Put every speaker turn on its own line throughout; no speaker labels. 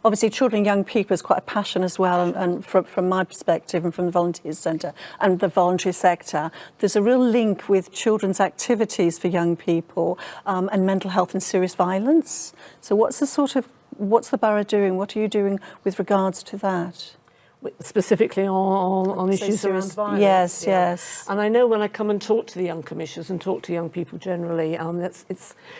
Obviously, children and young people is quite a passion as well, and from my perspective and from the Volunteers Centre and the voluntary sector, there's a real link with children's activities for young people and mental health and serious violence. So what's the borough doing? What are you doing with regards to that?
Specifically on issues around violence.
Yes, yes.
And I know when I come and talk to the young commissioners and talk to young people generally,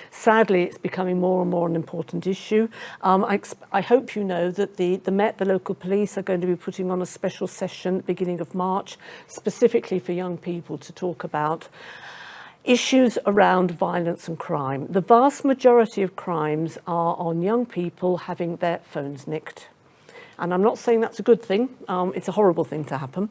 sadly it's becoming more and more an important issue. I hope you know that the Met, the local police, are going to be putting on a special session beginning of March, specifically for young people to talk about issues around violence and crime. The vast majority of crimes are on young people having their phones nicked. And I'm not saying that's a good thing. It's a horrible thing to happen.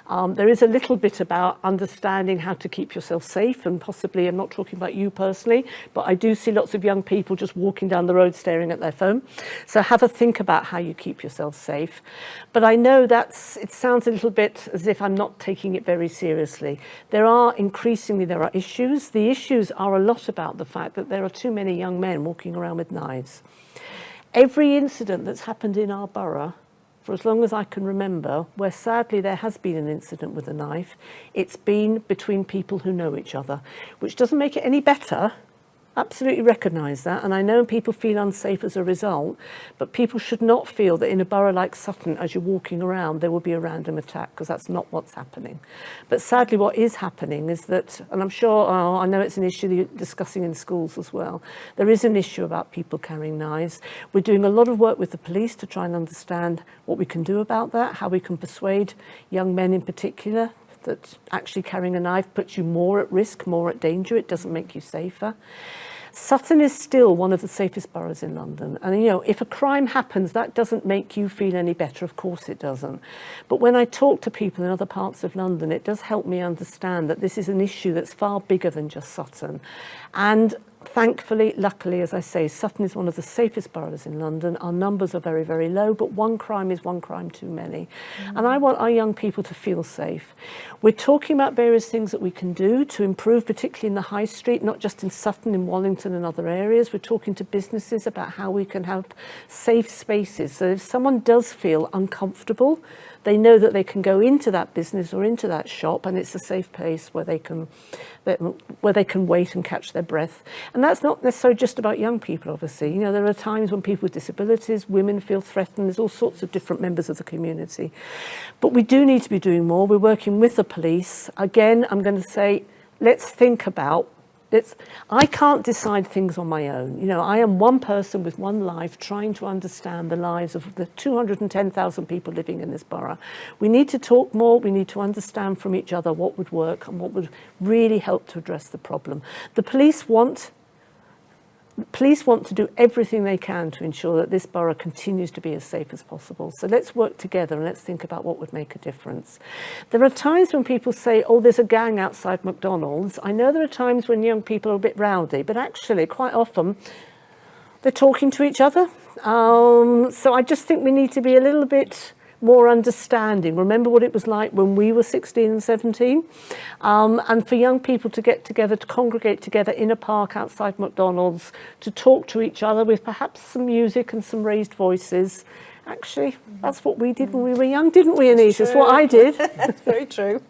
There is a little bit about understanding how to keep yourself safe, and possibly, I'm not talking about you personally, but I do see lots of young people just walking down the road staring at their phone. So have a think about how you keep yourself safe. But I know it sounds a little bit as if I'm not taking it very seriously. There are issues. The issues are a lot about the fact that there are too many young men walking around with knives. Every incident that's happened in our borough, for as long as I can remember, where sadly there has been an incident with a knife, it's been between people who know each other, which doesn't make it any better. Absolutely recognise that, and I know people feel unsafe as a result, but people should not feel that in a borough like Sutton, as you're walking around, there will be a random attack, because that's not what's happening. But sadly what is happening is that, and I'm sure, I know it's an issue that you're discussing in schools as well, there is an issue about people carrying knives. We're doing a lot of work with the police to try and understand what we can do about that, how we can persuade young men in particular that actually carrying a knife puts you more at risk, more at danger. It doesn't make you safer. Sutton is still one of the safest boroughs in London. And, you know, if a crime happens, that doesn't make you feel any better. Of course it doesn't. But when I talk to people in other parts of London, it does help me understand that this is an issue that's far bigger than just Sutton. And thankfully, luckily, as I say, Sutton is one of the safest boroughs in London. Our numbers are very, very low, but one crime is one crime too many. And I want our young people to feel safe. We're talking about various things that we can do to improve, particularly in the high street, not just in Sutton, in Wallington and other areas. We're talking to businesses about how we can have safe spaces. So if someone does feel uncomfortable, they know that they can go into that business or into that shop, and it's a safe place where they can wait and catch their breath. And that's not necessarily just about young people, obviously. You know, there are times when people with disabilities, women feel threatened. There's all sorts of different members of the community. But we do need to be doing more. We're working with the police. Again, I'm going to say, let's think about I can't decide things on my own. You know, I am one person with one life trying to understand the lives of the 210,000 people living in this borough. We need to talk more. We need to understand from each other what would work and what would really help to address the problem. The police want to do everything they can to ensure that this borough continues to be as safe as possible. So let's work together and let's think about what would make a difference. There are times when people say, oh, there's a gang outside McDonald's. I know there are times when young people are a bit rowdy, but actually quite often they're talking to each other. So I just think we need to be a little bit more understanding. Remember what it was like when we were 16 and 17? And for young people to get together, to congregate together in a park outside McDonald's, to talk to each other with perhaps some music and some raised voices. Actually, that's what we did when we were young, didn't we, Anita? It's what I did.
That's very true.